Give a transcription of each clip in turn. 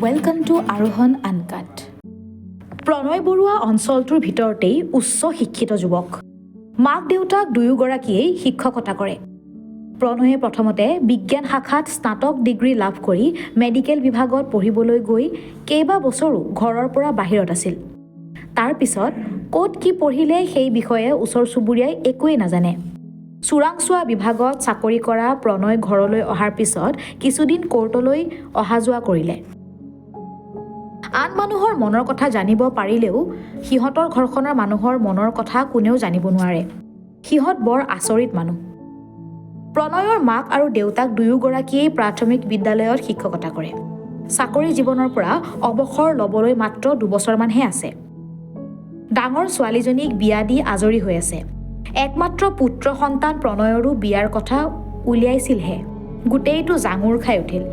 Welcome to আৰোহণ uncut. প্ৰণয় বৰুৱা অঞ্চলটোৰ ভিতৰতেই উচ্চ শিক্ষিত যুৱক। মাক দেউতাক দুয়োগৰাকীয়েই শিক্ষকতা কৰে। প্ৰণয়ে প্ৰথমতে বিজ্ঞান শাখাত স্নাতক ডিগ্ৰী লাভ কৰি মেডিকেল বিভাগত পঢ়িবলৈ গৈ কেইবা বছৰো ঘৰৰ পৰা বাহিৰত আছিল। তাৰ পিছত ক'ত কি পঢ়িলে সেই বিষয়ে ওচৰ চুবুৰীয়াই একোৱেই নাজানে। চোৰাংচোৱা বিভাগত চাকৰি কৰা প্ৰণয় ঘৰলৈ অহাৰ পিছত কিছুদিন কোৰ্টলৈ অহা যোৱা কৰিলে। আন মানুহৰ মনৰ কথা জানিব পাৰিলেও সিহঁতৰ ঘৰখনৰ মানুহৰ মনৰ কথা কোনেও জানিব নোৱাৰে। সিহঁত বৰ আচৰিত মানুহ। প্ৰণয়ৰ মাক আৰু দেউতাক দুয়োগৰাকীয়েই প্ৰাথমিক বিদ্যালয়ত শিক্ষকতা কৰে। চাকৰি জীৱনৰ পৰা অৱসৰ ল'বলৈ মাত্ৰ 2 বছৰমানহে আছে। ডাঙৰ ছোৱালীজনীক বিয়া দি আজৰি হৈ আছে। একমাত্ৰ পুত্ৰ সন্তান প্ৰণয়ৰো বিয়াৰ কথা উলিয়াইছিলহে। গোটেইটো জাঙুৰ খাই উঠিল।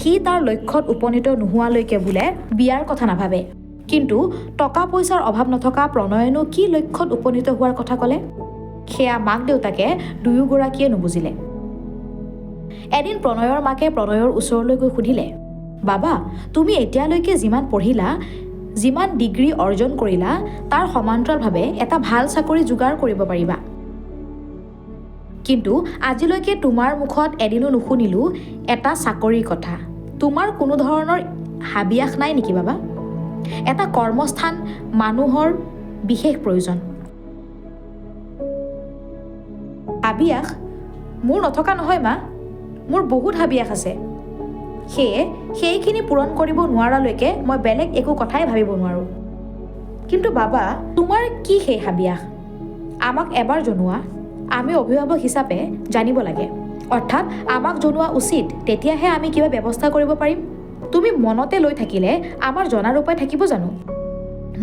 সি তাৰ লক্ষ্যত উপনীত নোহোৱালৈকে বোলে বিয়াৰ কথা নাভাবে। কিন্তু টকা পইচাৰ অভাৱ নথকা প্ৰণয়েনো কি লক্ষ্যত উপনীত হোৱাৰ কথা ক'লে? সেয়া মাক দেউতাকে দুয়োগৰাকীয়ে নুবুজিলে। এদিন প্ৰণয়ৰ মাকে প্ৰণয়ৰ ওচৰলৈ গৈ সুধিলে, বাবা, তুমি এতিয়ালৈকে যিমান পঢ়িলা, যিমান ডিগ্ৰী অৰ্জন কৰিলা, তাৰ সমান্তৰালভাৱে এটা ভাল চাকৰি যোগাৰ কৰিব পাৰিবা। কিন্তু আজিলৈকে তোমাৰ মুখত এদিনো নুশুনিলোঁ এটা চাকৰিৰ কথা। তোমাৰ কোনো ধৰণৰ হাবিয়াস নাই নেকি বাবা? এটা কৰ্মস্থান মানুহৰ বিশেষ প্ৰয়োজন। হাবিয়াস? মোৰ নথকা নহয় মা, মোৰ বহুত হাবিয়াস আছে। সেইখিনি পূৰণ কৰিব নোৱাৰালৈকে মই বেলেগ একো কথাই ভাবিব নোৱাৰোঁ। কিন্তু বাবা, তোমাৰ কি সেই হাবিয়াস? আমাক এবাৰ জনোৱা। আমি অভিভাৱক হিচাপে জানিব লাগে। অৰ্থাৎ আমাক জনোৱা উচিত, তেতিয়াহে আমি কিবা ব্যৱস্থা কৰিব পাৰিম। তুমি মনতে লৈ থাকিলে আমাৰ জনাৰ উপায় থাকিব জানো?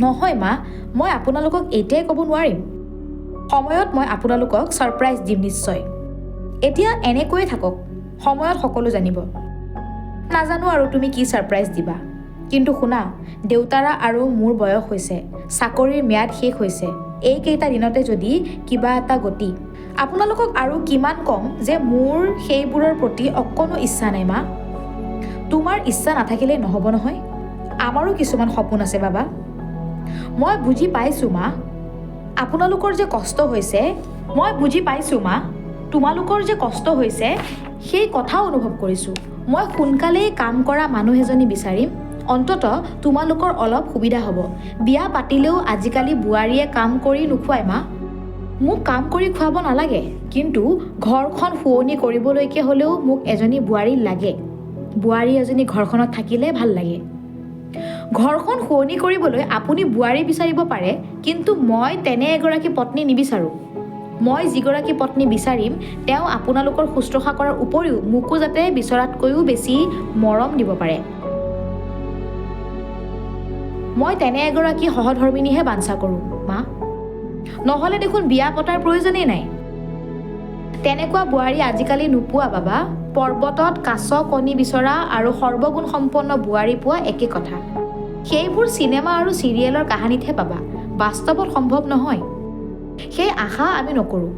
নহয় মা, মই আপোনালোকক এতিয়াই ক'ব নোৱাৰিম। সময়ত মই আপোনালোকক ছাৰপ্ৰাইজ দিম নিশ্চয়। এতিয়া এনেকৈয়ে থাকক, সময়ত সকলো জানিব। নাজানো আৰু তুমি কি ছাৰপ্ৰাইজ দিবা। কিন্তু শুনা, দেউতাৰা আৰু মোৰ বয়স হৈছে, চাকৰিৰ ম্যাদ শেষ হৈছে। এইকেইটা দিনতে যদি কিবা এটা গতি। আপোনালোকক আৰু কিমান ক'ম যে মোৰ সেইবোৰৰ প্ৰতি অকণো ইচ্ছা নাই মা। তোমাৰ ইচ্ছা নাথাকিলেই নহ'ব নহয়। আমাৰো কিছুমান সপোন আছে বাবা। মই বুজি পাইছোঁ মা, আপোনালোকৰ যে কষ্ট হৈছে। মই বুজি পাইছোঁ মা, তোমালোকৰ যে কষ্ট হৈছে, সেই কথাও অনুভৱ কৰিছোঁ। মই সোনকালেই কাম কৰা মানুহ এজনী বিচাৰিম। অন্ততঃ তোমালোকৰ অলপ সুবিধা হ'ব। বিয়া পাতিলেও আজিকালি বোৱাৰীয়ে কাম কৰি নোখোৱাই মা। মোক কাম কৰি খুৱাব নালাগে, কিন্তু ঘৰখন শুৱনি কৰিবলৈকে হ'লেও মোক এজনী বোৱাৰী লাগে। বোৱাৰী এজনী ঘৰখনত থাকিলে ভাল লাগে। ঘৰখন শুৱনি কৰিবলৈ আপুনি বোৱাৰী বিচাৰিব পাৰে, কিন্তু মই তেনে এগৰাকী পত্নী নিবিচাৰোঁ। মই যিগৰাকী পত্নী বিচাৰিম, তেওঁ আপোনালোকৰ শুশ্ৰূষা কৰাৰ উপৰিও মোকো যাতে বিচৰাতকৈও বেছি মৰম দিব পাৰে। মই তেনে এগৰাকী সহধৰ্মিনীহে বাঞ্ছা কৰোঁ মা। নহ'লে দেখোন বিয়া পতাৰ প্ৰয়োজনেই নাই। তেনেকুৱা বোৱাৰী আজিকালি নোপোৱা বাবা। পৰ্বতত কাছ কণী বিচৰা আৰু সৰ্বগুণ সম্পন্ন বোৱাৰী পোৱা একে কথা। সেইবোৰ চিনেমা আৰু চিৰিয়েলৰ কাহিনীতহে পাবা, বাস্তৱত সম্ভৱ নহয়। সেই আশা আমি নকৰোঁ।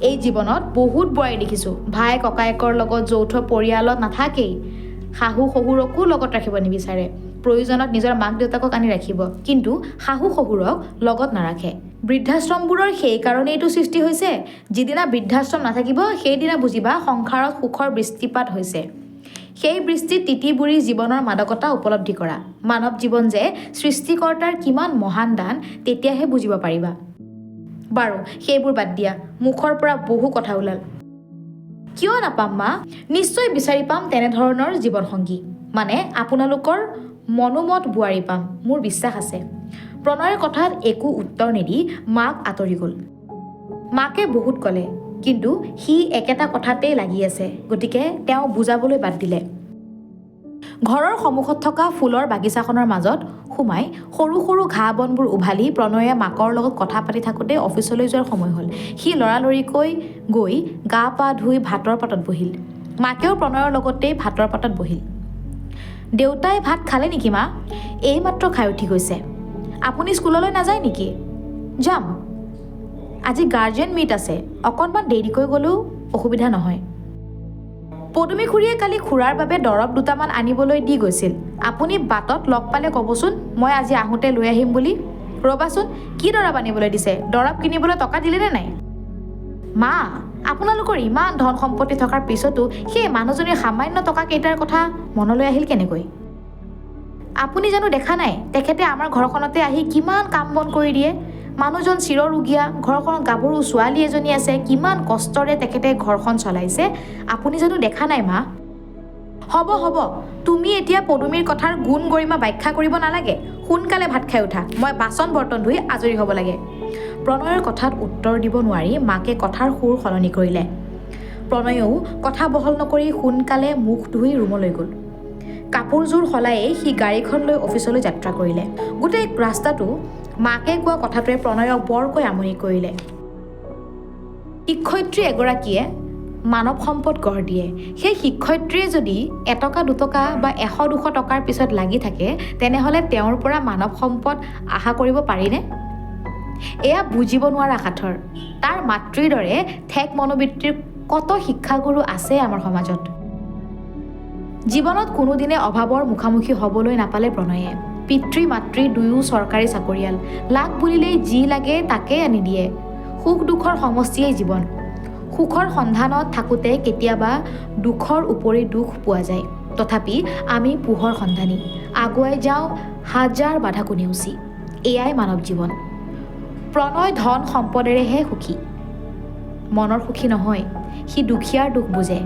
এই জীৱনত বহুত বোৱাৰী দেখিছোঁ, ভাই ককায়েকৰ লগত যৌথ পৰিয়ালত নাথাকেই, শাহু শহুৰকো লগত ৰাখিব নিবিচাৰে। প্ৰয়োজনত নিজৰ মাক দেউতাকক আনি ৰাখিব, কিন্তু শাহু শহুৰক লগত নাৰাখে। বৃদ্ধাশ্ৰমবোৰৰ সেই কাৰণেইটো সৃষ্টি হৈছে। যিদিনা বৃদ্ধাশ্ৰম নাথাকিব, সেইদিনা বুজিবা সংসাৰত সুখৰ বৃষ্টিপাত হৈছে। সেই বৃষ্টিত তিতি বুঢ়ী জীৱনৰ মাদকতা উপলব্ধি কৰা। মানৱ জীৱন যে সৃষ্টিকৰ্তাৰ কিমান মহান দান, তেতিয়াহে বুজিব পাৰিবা। বাৰু সেইবোৰ বাদ দিয়া, মুখৰ পৰা বহু কথা ওলাল। কিয় নাপাম মা? নিশ্চয় বিচাৰি পাম তেনেধৰণৰ জীৱনসংগী। মানে আপোনালোকৰ মনোমত বোৱাৰী পাম, মোৰ বিশ্বাস আছে। প্ৰণয়ৰ কথাত একো উত্তৰ নিদি মাক আঁতৰি গ'ল। মাকে বহুত ক'লে, কিন্তু সি একেটা কথাতেই লাগি আছে, গতিকে তেওঁ বুজাবলৈ বাদ দিলে। ঘৰৰ সন্মুখত থকা ফুলৰ বাগিচাখনৰ মাজত সোমাই সৰু সৰু ঘাঁহ বনবোৰ উভালি প্ৰণয়ে মাকৰ লগত কথা পাতি থাকোঁতে অফিচলৈ যোৱাৰ সময় হ'ল। সি লৰালৰিকৈ গৈ গা পা ধুই ভাতৰ পাতত বহিল। মাকেও প্ৰণয়ৰ লগতেই ভাতৰ পাতত বহিল। দেউতাই ভাত খালে নেকি মা? এইমাত্ৰ খাই উঠি গৈছে। আপুনি স্কুললৈ নাযায় নেকি? যাম। আজি গাৰ্জেন মিট আছে, অকণমান দেৰিকৈ গ'লেও অসুবিধা নহয়। পদুমী খুৰীয়ে কালি খুৰাৰ বাবে দৰৱ দুটামান আনিবলৈ দি গৈছিল। আপুনি বাটত লগ পালে ক'বচোন, মই আজি আহোঁতে লৈ আহিম বুলি। ৰ'বাচোন, কি দৰৱ আনিবলৈ দিছে? দৰৱ কিনিবলৈ টকা দিলেনে নাই? মা, আপোনালোকৰ ইমান ধন সম্পত্তি থকাৰ পিছতো সেই মানুহজনীৰ সামান্য টকা কেইটাৰ কথা মনলৈ আহিল কেনেকৈ? আপুনি জানো দেখা নাই তেখেতে আমাৰ ঘৰখনতে আহি কিমান কাম বন কৰি দিয়ে? মানুহজন চিৰৰোগীয়া, ঘৰখনত গাভৰু ছোৱালী এজনী আছে, কিমান কষ্টৰে তেখেতে ঘৰখন চলাইছে। আপুনি জানো দেখা নাই মা? হ'ব, তুমি এতিয়া পদুমীৰ কথাৰ গুণ গৰিমা ব্যাখ্যা কৰিব নালাগে। সোনকালে ভাত খাই উঠা, মই বাচন বৰ্তন ধুই আজৰি হ'ব লাগে। প্ৰণয়ৰ কথাত উত্তৰ দিব নোৱাৰি মাকে কথাৰ সুৰ সলনি কৰিলে। প্ৰণয়েও কথা বহল নকৰি সোনকালে মুখ ধুই ৰুমলৈ গ'ল। কাপোৰযোৰ সলায়েই সি গাড়ীখন লৈ অফিচলৈ যাত্ৰা কৰিলে। গোটেই ৰাস্তাটো মাকে কোৱা কথাটোৱে প্ৰণয়ক বৰকৈ আমনি কৰিলে। শিক্ষয়িত্ৰী এগৰাকীয়ে মানৱ সম্পদ গঢ় দিয়ে। সেই শিক্ষয়িত্ৰীয়ে যদি এটকা দুটকা বা 100-200 টকাৰ পিছত লাগি থাকে, তেনেহ'লে তেওঁৰ পৰা মানৱ সম্পদ আশা কৰিব পাৰিনে? এয়া বুজিব নোৱাৰা সাঁথৰ। তাৰ মাতৃৰ দৰে ঠেক মনোবৃত্তিৰ কত শিক্ষাগুৰু আছে আমাৰ সমাজত। জীৱনত কোনোদিনে অভাৱৰ মুখামুখি হ'বলৈ নাপালে প্ৰণয়ে। পিতৃ মাতৃ দুয়ো চৰকাৰী চাকৰিয়াল। লাগ বুলিলেই যি লাগে তাকেই আনি দিয়ে। সুখ দুখৰ সমষ্টিয়েই জীৱন। সুখৰ সন্ধানত থাকোঁতে কেতিয়াবা দুখৰ উপৰি দুখ পোৱা যায়। তথাপি আমি পোহৰ সন্ধানী, আগুৱাই যাওঁ হাজাৰ বাধাকো নেওচি। এয়াই মানৱ জীৱন। প্ৰণয় ধন সম্পদেৰেহে সুখী, মনৰ সুখী নহয়। সি দুখীয়াৰ দুখ বুজে।